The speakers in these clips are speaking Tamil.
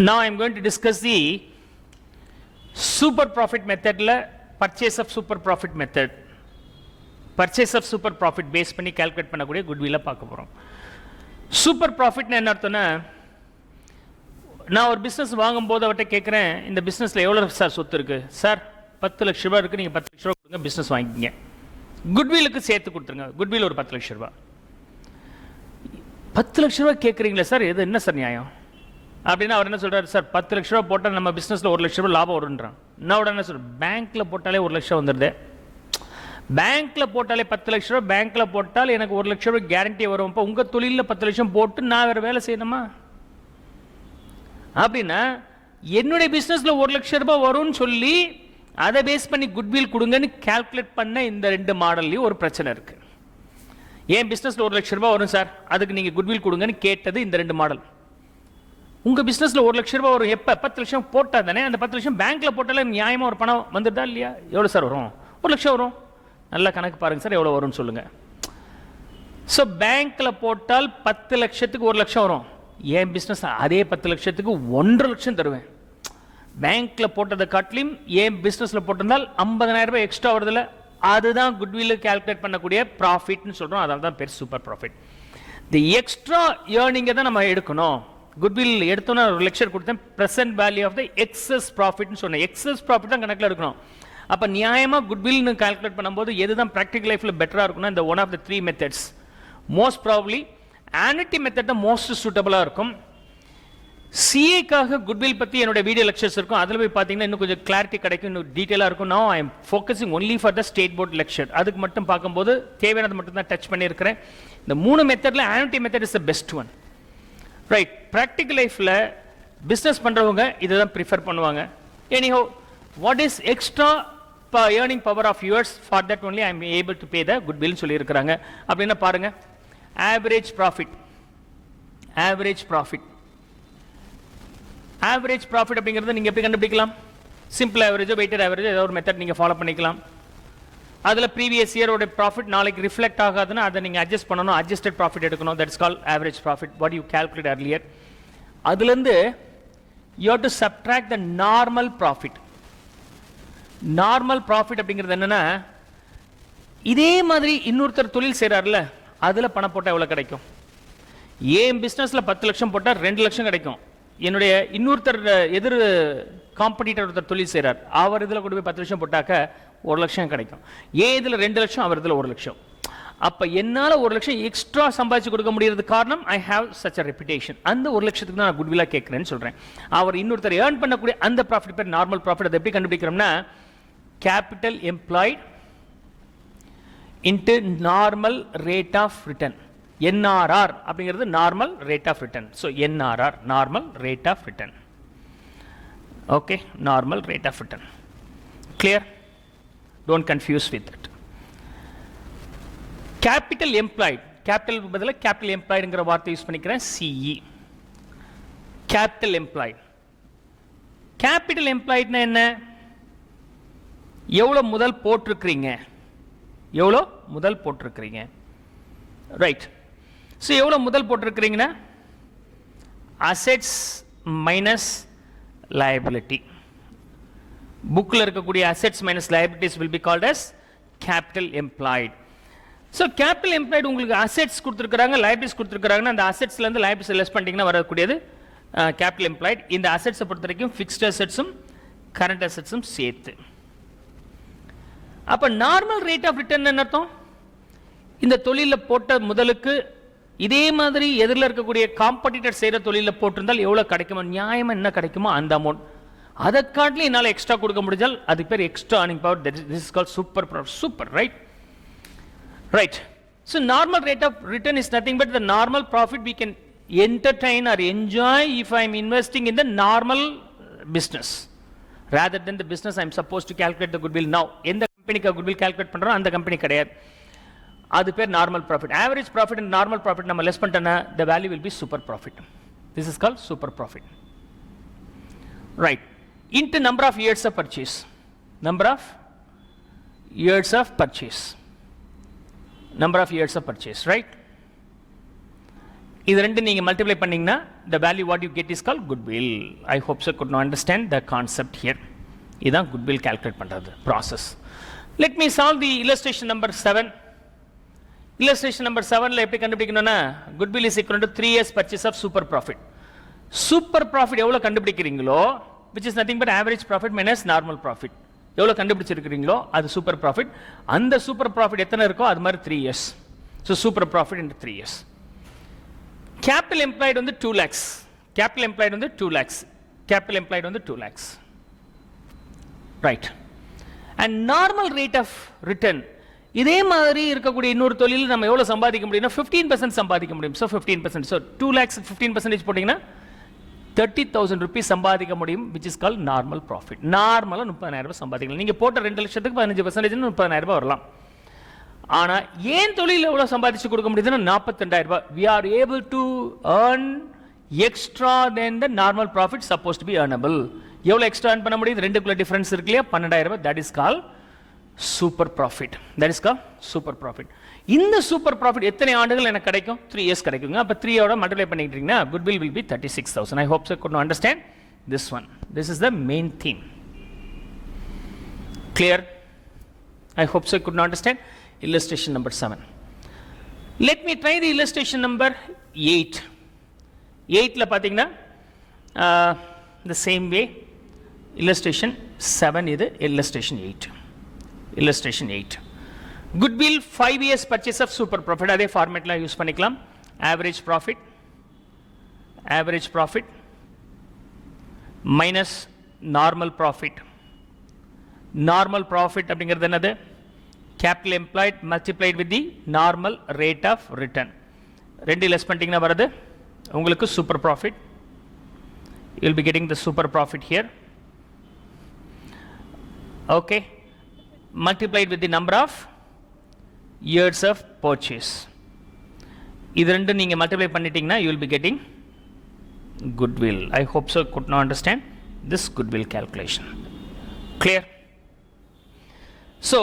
Now I am going to discuss the super profit method la purchase of super profit method. Purchase of super profit base பண்ணி calculate பண்ணக்கூடிய goodwill பார்க்க போறோம். Super profit என்ன அர்த்தம்னா, நான் ஒரு பிசினஸ் வாங்கும்போது அவர்கிட்ட கேட்குறேன், இந்த பிசினஸ்ல எவ்வளவு சார் சொத்து இருக்கு? சார் 10 லட்ச ரூபாய் இருக்கு, நீங்க 10 லட்ச ரூபாய் கொடுங்க, பிசினஸ் வாங்கிக்கிங்க. குட்வில்லுக்கு சேர்த்து கொடுத்துருங்க. குட்வில் ஒரு 10 லட்ச ரூபாய். 10 லட்ச ரூபாய் கேட்குறீங்களா சார்? இது என்ன சார் நியாயம் அப்படின்னா அவர் என்ன சொல்றாரு, சார் 10 லட்ச ரூபாய் போட்டால் நம்ம பிசினஸ்ல 1 லட்ச ரூபாய் லாபம் வருன்றான். நான் உடனே சொல்றேன், பேங்க்ல போட்டாலே 1 லட்சம் வந்துடுது. பேங்க்ல போட்டாலே 10 லட்ச ரூபாய், பேங்க்ல போட்டால் எனக்கு 1 லட்ச ரூபாய் கேரண்டி வரும். இப்போ உங்க தொழிலில் 10 லட்சம் போட்டு நான் வேற வேலை செய்யணுமா? அப்படின்னா என்னுடைய பிசினஸ்ல 1 லட்ச ரூபாய் வரும்னு சொல்லி அதை பேஸ் பண்ணி குட்வில் கொடுங்கன்னு கால்குலேட் பண்ண இந்த ரெண்டு மாடல்லையும் ஒரு பிரச்சனை இருக்கு. ஏன் பிசினஸ்ல 1 லட்ச ரூபாய் வரும் சார், அதுக்கு நீங்க குட்வில் கொடுங்கன்னு கேட்டது இந்த ரெண்டு மாடல். உங்க பிசினஸ்ல 1 லட்ச ரூபாய் வரும், எப்ப 10 லட்சம் போட்டா தானே. அந்த 10 லட்சம் பேங்க்ல போட்டாலே நியாயமா ஒரு பணம் வந்துட்டா இல்லையா? எவ்வளவு சார் வரும்? 1 லட்சம் வரும். நல்லா கணக்கு பாருங்க சார், எவ்வளவு வரும்னு சொல்லுங்க. ஸோ பேங்க்ல போட்டால் 10 லட்சத்துக்கு 1 லட்சம் வரும். என் பிசினஸ் அதே 10 லட்சத்துக்கு 1.5 லட்சம் தருவேன். பேங்க்ல போட்டதை காட்டிலும் என் பிசினஸ்ல போட்டிருந்தால் 50,000 ரூபாய் எக்ஸ்ட்ரா வருதுல, அதுதான் குட்வில் கால்குலேட் பண்ணக்கூடிய ப்ராஃபிட்னு சொல்றோம். அதனால தான் பேர் சூப்பர் ப்ராஃபிட். தி எக்ஸ்ட்ரா ஏர்னிங்கை தான் நம்ம எடுக்கணும். குட்வில் எடுத்தோன்னா ஒரு லெக்சர் கொடுத்தேன், present value of the excess ப்ராஃபிட்னு சொன்னேன். எக்ஸஸ் ப்ராஃபிட் தான் கணக்கில் எடுக்கணும். அப்போ நியாயமாக குட்வில்னு கால்குலேட் பண்ணும்போது எதுதான் ப்ராக்டிகல் லைஃப்பில் பெட்டராக இருக்கும்னா, இந்த one of the 3 methods. Most probably annuity method தான் மோஸ்ட் சூட்டபிளாக இருக்கும். சிஏக்காக குட்வில் பற்றி என்னோட வீடியோ லெக்சர்ஸ் இருக்கும், அதில் போய் பார்த்தீங்கன்னா இன்னும் கொஞ்சம் கிளாரிட்டி கிடைக்கும், இன்னும் டீட்டெயிலாக இருக்கும். நான் I am focusing only for the state board lecture. அதுக்கு மட்டும் பார்க்கும்போது தேவையானது மட்டும் தான் டச் பண்ணியிருக்கிறேன். இந்த 3 மெத்தடில் annuity method is the best one. Right. Practical லைஃப்பில் பிஸ்னஸ் பண்ணுறவங்க இதை தான் ப்ரிஃபர் பண்ணுவாங்க. Anyhow, what is extra earning power of yours, for that only I am able to pay the goodwill சொல்லியிருக்கிறாங்க. அப்படின்னா பாருங்க, average profit. Average profit average profit அப்படிங்கிறது நீங்கள் எப்படி கண்டுபிடிக்கலாம்? சிம்பிள் ஆவரேஜோ வெயிட்டட் ஆவரேஜோ ஏதோ ஒரு மெத்தட் நீங்கள் ஃபாலோ பண்ணிக்கலாம். அதில் ப்ரீவியஸ் இயரோட ப்ராஃபிட் நாளைக்கு ரிஃப்ளெக்ட் ஆகாதுன்னா அதை நீங்கள் அட்ஜஸ்ட் பண்ணணும், அட்ஜஸ்டட் ப்ராஃபிட் எடுக்கணும். That's call average profit, what you calculate earlier. அதுலேருந்து you have to subtract the normal profit. Normal profit அப்படிங்கிறது என்னன்னா, இதே மாதிரி இன்னொருத்தர் தொழில் செய்கிறார்ல, அதில் பணம் போட்டால் எவ்வளோ கிடைக்கும்? ஏன் பிஸ்னஸில் 10 லட்சம் போட்டால் 2 லட்சம் கிடைக்கும். என்னுடைய இன்னொருத்தர் எதிர் காம்படிட்டர் ஒருத்தர் தொழில் செய்கிறார், அவர் இதில் கொண்டு போய் 10 லட்சம் போட்டாக்க 1 லட்சம் கிடைக்கும். ஏன் இதில் 2 லட்சம், அவர் இதில் 1 லட்சம். அப்போ என்னால் 1 லட்சம் எக்ஸ்ட்ரா சம்பாதிச்சு கொடுக்க முடியாது. காரணம், I have such a reputation. அந்த 1 லட்சத்துக்கு தான் நான் குட்வில்லாக கேட்குறேன்னு சொல்கிறேன். அவர் இன்னொருத்தர் ஏர்ன் பண்ணக்கூடிய அந்த ப்ராஃபிட் பேர் நார்மல் ப்ராஃபிட். அதை எப்படி கண்டுபிடிக்கிறோம்னா, capital employed into normal rate of return. NRR அப்படிங்கிறது normal rate of return. So NRR, normal rate of return. Okay, normal rate of return. Clear? Don't confuse with it. Capital employed, capital பதிலாக கேபிட்டல் எம்ப்ளாய்டுங்கிற வார்த்தை யூஸ் பண்ணிக்கிறேன், CE. Capital employed. கேபிட்டல் எம்ப்ளாய்ட்னா என்ன? எவ்வளோ முதல் போட்டிருக்கிறீங்க, எவ்வளோ முதல் போட்டிருக்கிறீங்க. ரைட். ஸோ எவ்வளோ முதல் போட்டிருக்கிறீங்கன்னா, அசெட்ஸ் மைனஸ் லயபிலிட்டி. புக்கில் இருக்கக்கூடிய assets minus liabilities will be called as capital employed. So capital employed உங்களுக்கு அசெட்ஸ் கொடுத்துருக்காங்க, லயபிலிட்டிஸ் கொடுத்துருக்காங்கன்னா, அந்த அசெட்ஸ்லேருந்து லயபிலிட்டிஸ் லெஸ் பண்ணிட்டீங்கன்னா வரக்கூடியது கேபிட்டல் எம்ப்ளாய்ட். இந்த அசெட்ஸை பொறுத்த வரைக்கும் ஃபிக்ஸ்ட் அசெட்ஸும் கரண்ட் அசெட்ஸும் சேர்த்து. அப்போ நார்மல் ரேட் ஆஃப் ரிட்டர்ன் என்ன அர்த்தம்? இந்த தொழிலில் போட்ட முதலுக்கு இதே மாதிரி எதிரில் இருக்கக்கூடிய காம்படிட்டர் செய்கிற தொழிலில் போட்டிருந்தால் எவ்வளோ கிடைக்குமோ, நியாயமாக என்ன கிடைக்குமோ அந்த அமௌண்ட், அதை காட்டிலும் என்னால் எக்ஸ்ட்ரா கொடுக்க முடிஞ்சால் அதுக்கு பேர் extra earning power. This is call super profit. Super, right? Right. So normal rate of return is nothing but the normal profit we can entertain or enjoy if I am investing in the normal business rather than the business I am supposed to calculate the goodwill now. எந்த கம்பெனிக்கு குட்வில் கால்குலேட் பண்ணுறோம் அந்த கம்பெனி கிடையாது, அது பேர் normal profit. Average profit and normal profit நம்ம லெஸ் பண்ணிட்டோன்னா the value will be super profit. This is called super profit. Right. Into number of years of purchase. Number of years of purchase. Number of years of purchase, right? இது ரெண்டு நீங்க மல்டிப்ளை பண்ணீங்கன்னா the value what you get is called goodwill. I hope so could not understand the concept here. இதான் goodwill calculate பண்றது process. Let me solve the illustration number 7. Illustration number 7ல எப்படி கண்டுபிடிக்கணும்னா goodwill is equal to 3 years purchase of super profit. Super profit எவ்வளவு கண்டுபிடிக்கிறீங்களோ which is nothing but average profit minus normal profit. எவ்வளவு கண்டுபிடிச்சிருக்கீங்களோ அது super profit. அந்த super profit எத்தனை இருக்கோ அது மாதிரி 3 years. So super profit into 3 years. Capital employed on the 2 lakhs. Capital employed on the 2 lakhs. Capital employed on the 2 lakhs. Right. And normal rate of return. இதே மாதிரி இருக்கக்கூடிய இன்னொரு தொழில் நம்ம எவ்வளவு சம்பாதிக்க முடியும்னா 15% சம்பாதிக்க முடியும். So 15%. So 2 lakhs 15% போட்டீங்கன்னா 30,000 rupees சம்பாதிக்க முடியும், which is called normal profit. நார்மலா 30,000 ரூபாய் சம்பாதிக்கலாம். நீங்க போட்ட 2 லட்சத்துக்கு 15% 30,000 ரூபாய் வரலாம். ஆனா ஏன் தொழில எவ்வளவு சம்பாதிச்சு கொடுக்க முடியுதுன்னா 42,000 ரூபாய். We are able to earn extra than the normal profit supposed to be earnable. எவ்வளவு எக்ஸ்ட்ரா earn பண்ண முடியுது? ரெண்டுக்குள்ள டிஃபரன்ஸ் இருக்கு இல்லையா? 12,000 ரூபாய். That is called super profit. That is called super profit. இந்த சூப்பர் ப்ராஃபிட் எத்தனை ஆண்டுகள் எனக்கு கிடைக்கும்? 3 years கிடைக்குங்க. அப்ப 3 ஓட மல்டிப்ளை பண்ணிட்டீங்கன்னா goodwill will be 36,000. I hope so could not understand this one. This is the main theme. Clear? I hope so could not understand. Illustration number 7. Let me try the illustration number 8. 8ல பாத்தீங்கன்னா the same way illustration 7 இது illustration 8. Illustration 8. Goodwill 5 years purchase of super profit. அதே ஃபார்மேட்ல யூஸ் பண்ணிக்கலாம். Average profit minus normal profit. Normal profit அப்படிங்கிறது என்னது? Capital employed multiplied with the normal rate of return. ரெண்டு லெஸ் பண்ணிட்டீங்கன்னா வருது உங்களுக்கு super profit. You will be getting the super profit here. Okay. Multiplied with the number of years of purchase. இது ரெண்டு நீங்க மல்டிப்ளை பண்ணிட்டீங்கன்னா you will be getting goodwill. I hope so could not understand this goodwill calculation. Clear? So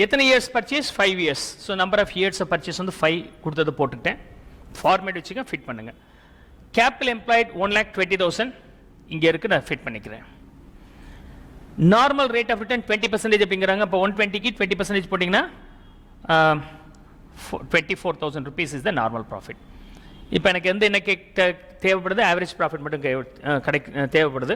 எத்தனை years purchase? 5 years. So number of years of purchase வந்து 5 கொடுத்தது போட்டுட்டேன். ஃபார்மேட் வச்சுக்க ஃபிட் பண்ணுங்க. கேபிட்டல் எம்ப்ளாய்ட் 1,20,000 இங்கே இருக்கு, நான் ஃபிட் பண்ணிக்கிறேன். நார்மல் ரேட் ஆஃப் ரிட்டர்ன் 20% அப்படிங்கிறாங்க. அப்போ 120க்கு 20% போட்டிங்கன்னா 24,000 rupees is the normal profit. இப்போ எனக்கு என்ன தேவைப்படுது? ஆவரேஜ் ப்ராஃபிட் மட்டும் தேவைப்படுது.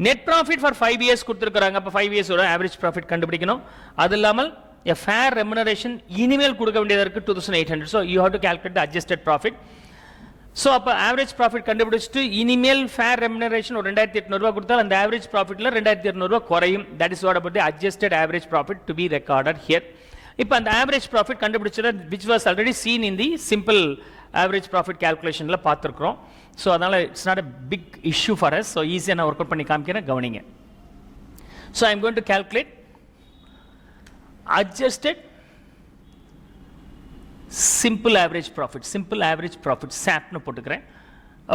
நெட் ப்ராஃபிட் ஃபார் 5 years கொடுத்துருக்காங்க. அப்போ 5 years ஓட ஆவரேஜ் ப்ராஃபிட் கண்டுபிடிக்கணும். அது இல்லாமல் a fair remuneration இனிமேல் கொடுக்க வேண்டியது இருக்கு 2,800. so you have to calculate the adjusted profit. so அப்ப average profit கண்டுபிடிச்சிட்டு இனிமேல் fair remuneration ஒரு 2,800 ரூபாய் கொடுத்தால் அந்த average profitல 2,200 ரூபாய் குறையும். that is what about the adjusted average profit to be recorded here. இப்போ அந்த average profit கண்டுபிடிச்சது which was already seen in the simple average profit calculationல பார்த்திருக்கிறோம். so அதனால it's not a big issue for us. so easy நான் work out பண்ணி காமிக்கிறேன், கவனிங்க. so I am going to calculate adjusted simple average profit. SAP னு போட்டுக்கிறேன்.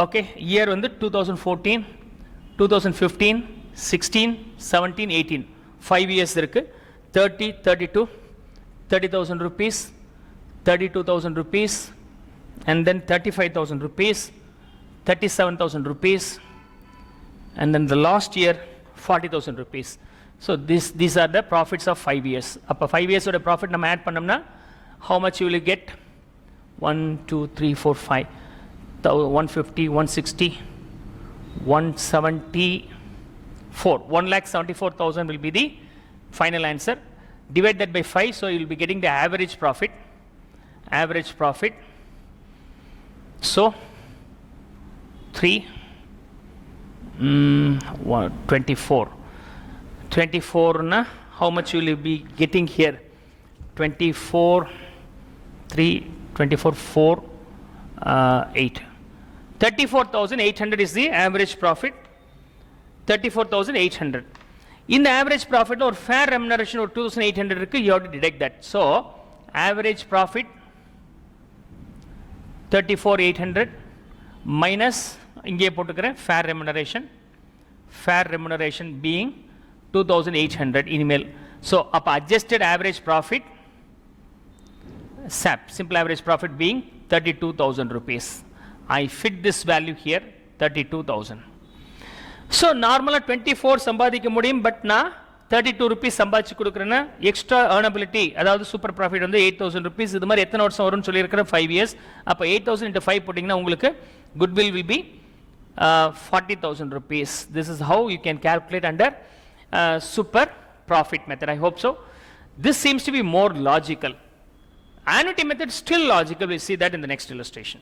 ஓகே, இயர் வந்து 2014, 2015, 16, 17, 18 5 years இருக்கு. 30, 32, 30,000 rupees, 32,000 rupees, and then 35,000 rupees, 37,000 rupees, and then the last year 40,000 rupees. so these are the profits of 5 years. அப்ப 5 years ஓட profit நம்ம add பண்ணோம்னா how much you will get? 1 2 3 4 5 150 160 174 1,74,000 will be the final answer. Divide that by 5, so you will be getting the average profit. So 3 24 na how much will you be getting here? 24 3 24 4 8 34,800 is the average profit. 34,800. In the average profit or fair remuneration or 2,800 irukku, you have to deduct that. So average profit 34,800 minus inge potukren fair remuneration being 2,800 email. so up adjusted average profit SAP simple average profit being 32,000 rupees. I fit this value here, 32,000. So நார்மலாக 24 சம்பாதிக்க முடியும், பட் நான் 32 rupees சம்பாதிச்சு கொடுக்குறேன்னா எக்ஸ்ட்ரா earnability, அதாவது சூப்பர் ப்ராஃபிட் வந்து 8,000 rupees. இது மாதிரி எத்தனை வருஷம் வரும்னு சொல்லியிருக்கிறேன், 5 years. அப்போ 8,000 into 5 போட்டிங்கன்னா உங்களுக்கு goodwill will be 40,000 rupees. This is how you can calculate under super profit method. I hope so. This seems to be more logical. Annuity method still logical. We'll see that in the next illustration.